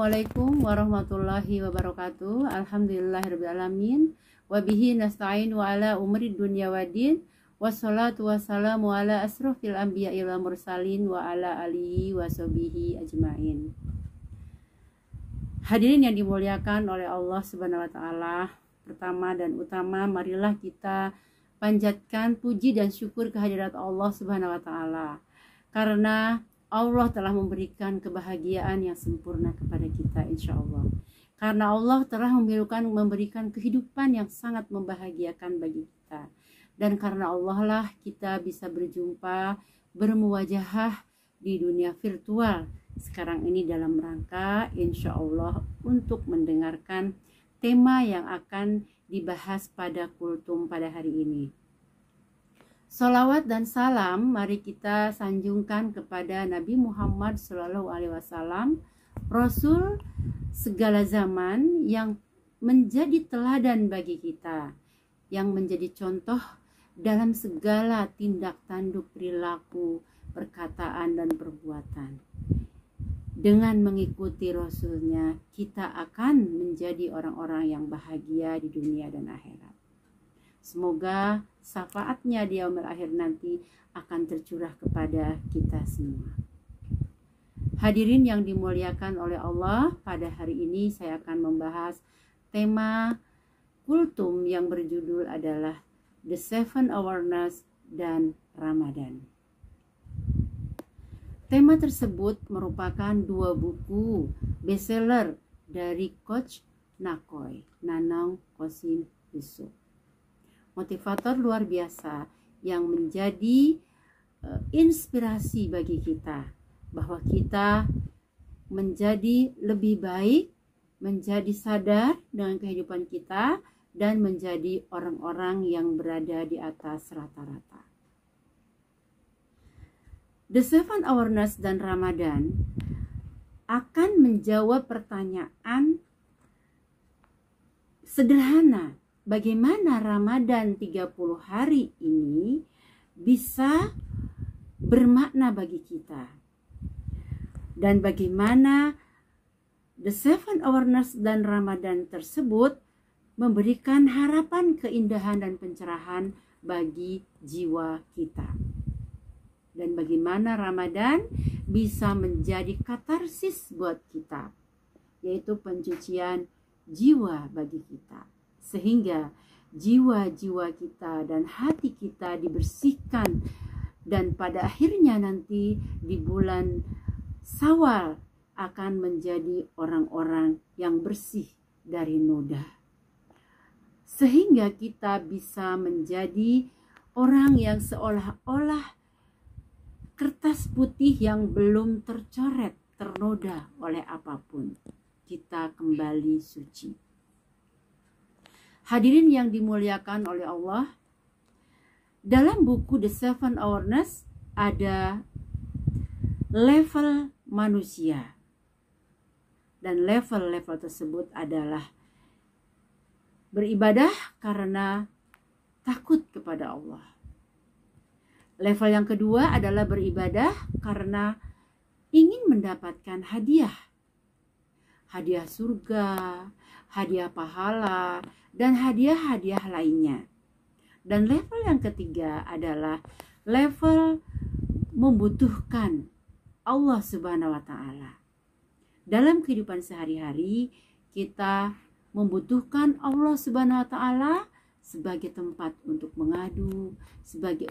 Assalamualaikum warahmatullahi wabarakatuh. Alhamdulillahirrabbilalamin. Wabihi nasta'in wa ala umri dunya waddin. Wassalatu wassalamu ala asrofil anbiya'i wal mursalin wa ala alihi wa sahbihi ajmain. Hadirin yang dimuliakan oleh Allah Subhanahu wa taala, pertama dan utama marilah kita panjatkan puji dan syukur kehadirat Allah Subhanahu wa taala. Karena Allah telah memberikan kebahagiaan yang sempurna kepada kita, insya Allah. Karena Allah telah memberikan kehidupan yang sangat membahagiakan bagi kita. Dan karena Allah lah kita bisa berjumpa, bermuwajahah di dunia virtual sekarang ini dalam rangka insya Allah untuk mendengarkan tema yang akan dibahas pada kultum pada hari ini. Salawat dan salam mari kita sanjungkan kepada Nabi Muhammad SAW, Rasul segala zaman yang menjadi teladan bagi kita, yang menjadi contoh dalam segala tindak tanduk perilaku, perkataan dan perbuatan. Dengan mengikuti Rasulnya, kita akan menjadi orang-orang yang bahagia di dunia dan akhirat. Semoga syafaatnya di yaumil akhir nanti akan tercurah kepada kita semua. Hadirin yang dimuliakan oleh Allah, pada hari ini saya akan membahas tema kultum yang berjudul adalah The Seven Awareness dan Ramadan. Tema tersebut merupakan dua buku bestseller dari Coach Nakoi, Nanang Kosim Yusuf. Motivator luar biasa yang menjadi inspirasi bagi kita bahwa kita menjadi lebih baik, menjadi sadar dengan kehidupan kita dan menjadi orang-orang yang berada di atas rata-rata. The Seven Awareness dan Ramadan akan menjawab pertanyaan sederhana. Bagaimana Ramadan 30 hari ini bisa bermakna bagi kita? Dan bagaimana The Seven Awareness dan Ramadan tersebut memberikan harapan, keindahan dan pencerahan bagi jiwa kita. Dan bagaimana Ramadan bisa menjadi katarsis buat kita, yaitu pencucian jiwa bagi kita. Sehingga jiwa-jiwa kita dan hati kita dibersihkan dan pada akhirnya nanti di bulan Syawal akan menjadi orang-orang yang bersih dari noda. Sehingga kita bisa menjadi orang yang seolah-olah kertas putih yang belum tercoret, ternoda oleh apapun. Kita kembali suci. Hadirin yang dimuliakan oleh Allah, dalam buku The Seven Awareness ada level manusia. Dan level-level tersebut adalah beribadah karena takut kepada Allah. Level yang kedua adalah beribadah karena ingin mendapatkan hadiah. Hadiah surga, hadiah pahala, dan hadiah-hadiah lainnya. Dan level yang ketiga adalah level membutuhkan Allah Subhanahu wa taala. Dalam kehidupan sehari-hari kita membutuhkan Allah Subhanahu wa taala sebagai tempat untuk mengadu, sebagai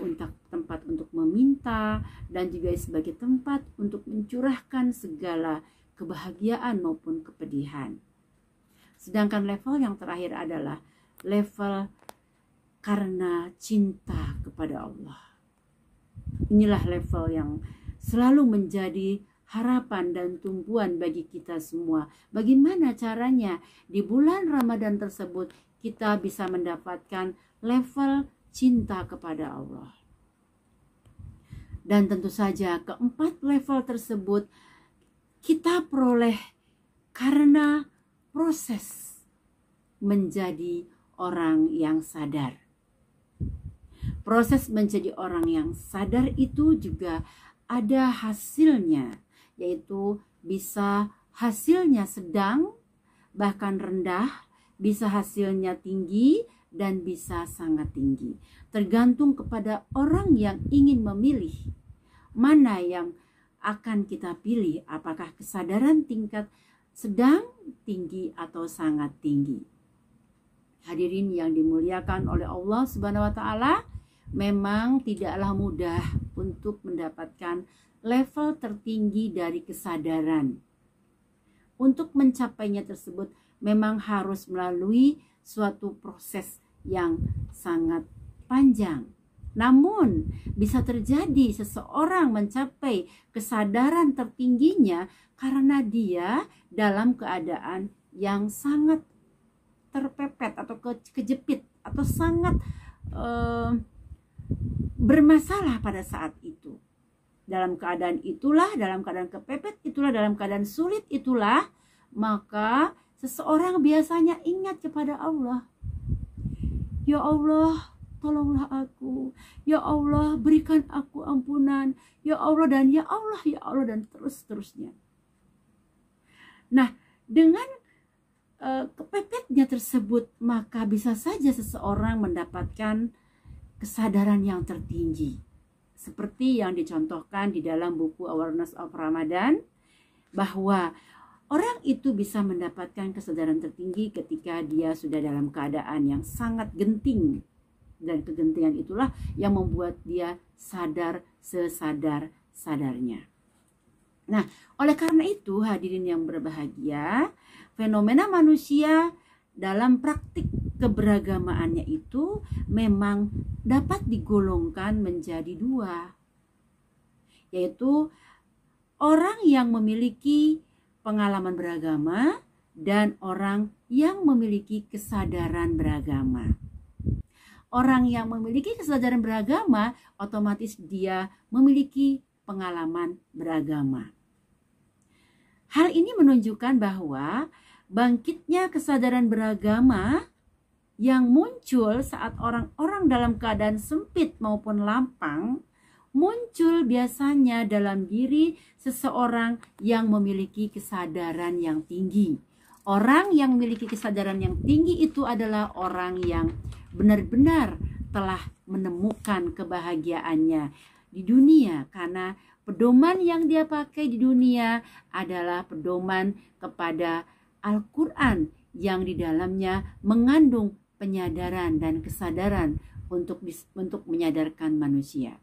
tempat untuk meminta, dan juga sebagai tempat untuk mencurahkan segala kebahagiaan maupun kepedihan. Sedangkan level yang terakhir adalah level karena cinta kepada Allah. Inilah level yang selalu menjadi harapan dan tumpuan bagi kita semua. Bagaimana caranya di bulan Ramadan tersebut kita bisa mendapatkan level cinta kepada Allah. Dan tentu saja keempat level tersebut kita peroleh karena proses menjadi orang yang sadar. Proses menjadi orang yang sadar itu juga ada hasilnya, yaitu bisa hasilnya sedang, bahkan rendah, bisa hasilnya tinggi, dan bisa sangat tinggi. Tergantung kepada orang yang ingin memilih mana yang akan kita pilih, apakah kesadaran tingkat sedang, tinggi, atau sangat tinggi. Hadirin yang dimuliakan oleh Allah Subhanahu wa Ta'ala, memang tidaklah mudah untuk mendapatkan level tertinggi dari kesadaran. Untuk mencapainya tersebut memang harus melalui suatu proses yang sangat panjang. Namun bisa terjadi seseorang mencapai kesadaran tertingginya karena dia dalam keadaan yang sangat terpepet atau kejepit atau sangat bermasalah pada saat itu. Dalam keadaan itulah, dalam keadaan kepepet itulah, dalam keadaan sulit itulah, maka seseorang biasanya ingat kepada Allah. Ya Allah, tolonglah aku. Ya Allah, berikan aku ampunan. Ya Allah, dan ya Allah, dan terus-terusnya. Nah, dengan kepepetnya tersebut, maka bisa saja seseorang mendapatkan kesadaran yang tertinggi. Seperti yang dicontohkan di dalam buku Awareness of Ramadan, bahwa orang itu bisa mendapatkan kesadaran tertinggi ketika dia sudah dalam keadaan yang sangat genting. Dan kegentingan itulah yang membuat dia sadar sesadar-sadarnya. Nah, oleh karena itu hadirin yang berbahagia, fenomena manusia dalam praktik keberagamaannya itu memang dapat digolongkan menjadi dua, yaitu orang yang memiliki pengalaman beragama dan orang yang memiliki kesadaran beragama. Orang yang memiliki kesadaran beragama otomatis dia memiliki pengalaman beragama. Hal ini menunjukkan bahwa bangkitnya kesadaran beragama yang muncul saat orang-orang dalam keadaan sempit maupun lapang muncul biasanya dalam diri seseorang yang memiliki kesadaran yang tinggi. Orang yang memiliki kesadaran yang tinggi itu adalah orang yang benar-benar telah menemukan kebahagiaannya di dunia, karena pedoman yang dia pakai di dunia adalah pedoman kepada Al-Quran yang di dalamnya mengandung penyadaran dan kesadaran untuk menyadarkan manusia.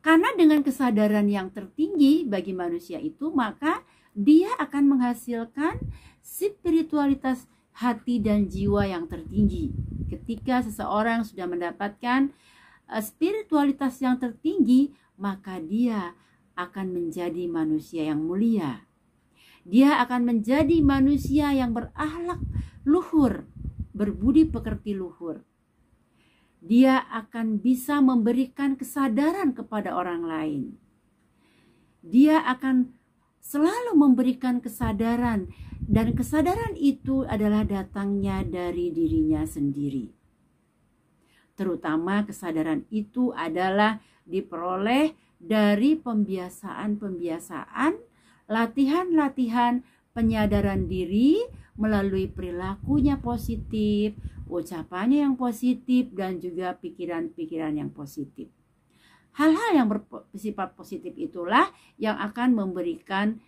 Karena dengan kesadaran yang tertinggi bagi manusia itu, maka dia akan menghasilkan spiritualitas hati dan jiwa yang tertinggi. Ketika seseorang sudah mendapatkan spiritualitas yang tertinggi, maka dia akan menjadi manusia yang mulia. Dia akan menjadi manusia yang berakhlak luhur, berbudi pekerti luhur. Dia akan bisa memberikan kesadaran kepada orang lain. Dia akan selalu memberikan kesadaran, dan kesadaran itu adalah datangnya dari dirinya sendiri. Terutama kesadaran itu adalah diperoleh dari pembiasaan-pembiasaan, latihan-latihan penyadaran diri melalui perilakunya positif, ucapannya yang positif, dan juga pikiran-pikiran yang positif. Hal-hal yang bersifat positif itulah yang akan memberikan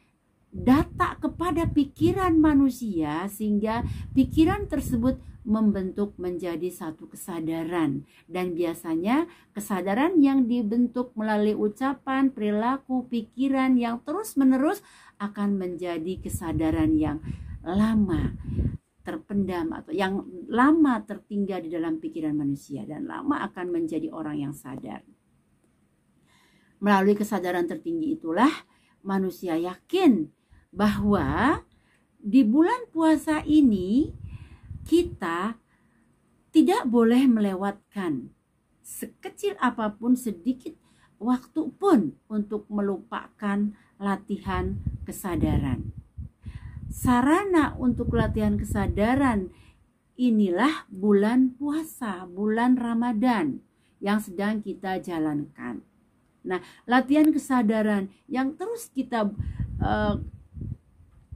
data kepada pikiran manusia, sehingga pikiran tersebut membentuk menjadi satu kesadaran. Dan biasanya kesadaran yang dibentuk melalui ucapan, perilaku, pikiran yang terus-menerus akan menjadi kesadaran yang lama terpendam atau yang lama tertinggal di dalam pikiran manusia, dan lama akan menjadi orang yang sadar. Melalui kesadaran tertinggi itulah manusia yakin bahwa di bulan puasa ini kita tidak boleh melewatkan sekecil apapun, sedikit waktu pun untuk melupakan latihan kesadaran. Sarana untuk latihan kesadaran inilah bulan puasa, bulan Ramadan yang sedang kita jalankan. Nah, latihan kesadaran yang terus kita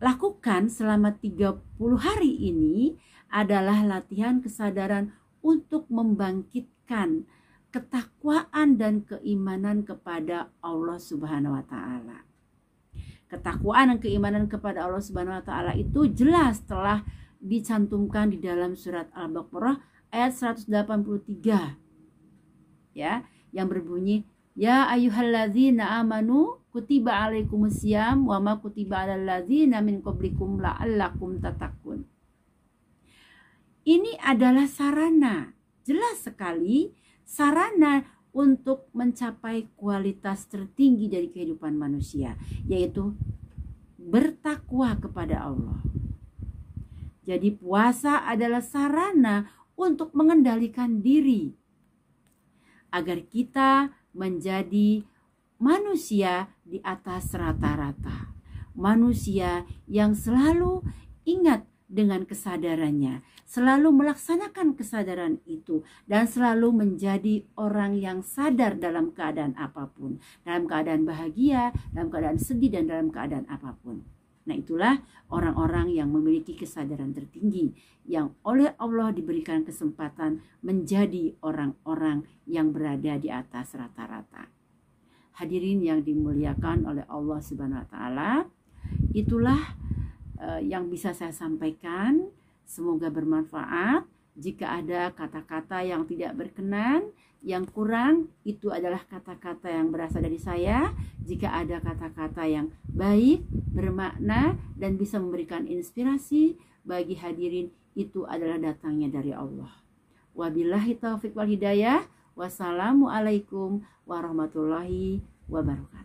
lakukan selama 30 hari ini adalah latihan kesadaran untuk membangkitkan ketakwaan dan keimanan kepada Allah Subhanahu wa taala. Ketakwaan dan keimanan kepada Allah Subhanahu wa taala itu jelas telah dicantumkan di dalam surat Al-Baqarah ayat 183. Ya, yang berbunyi, ya ayyuhalladzina amanu kutiba alaikumusiyam wa ma kutiba alal ladzina min qablikum la'allakum tattaqun. Ini adalah sarana, jelas sekali sarana untuk mencapai kualitas tertinggi dari kehidupan manusia, yaitu bertakwa kepada Allah. Jadi puasa adalah sarana untuk mengendalikan diri agar kita menjadi manusia di atas rata-rata, manusia yang selalu ingat dengan kesadarannya, selalu melaksanakan kesadaran itu, dan selalu menjadi orang yang sadar dalam keadaan apapun, dalam keadaan bahagia, dalam keadaan sedih, dan dalam keadaan apapun. Nah, itulah orang-orang yang memiliki kesadaran tertinggi, yang oleh Allah diberikan kesempatan menjadi orang-orang yang berada di atas rata-rata. Hadirin yang dimuliakan oleh Allah Subhanahu wa taala, itulah yang bisa saya sampaikan. Semoga bermanfaat. Jika ada kata-kata yang tidak berkenan, yang kurang, itu adalah kata-kata yang berasal dari saya. Jika ada kata-kata yang baik, bermakna, dan bisa memberikan inspirasi bagi hadirin, itu adalah datangnya dari Allah. Wabillahi taufiq wal hidayah. Wassalamualaikum warahmatullahi wabarakatuh.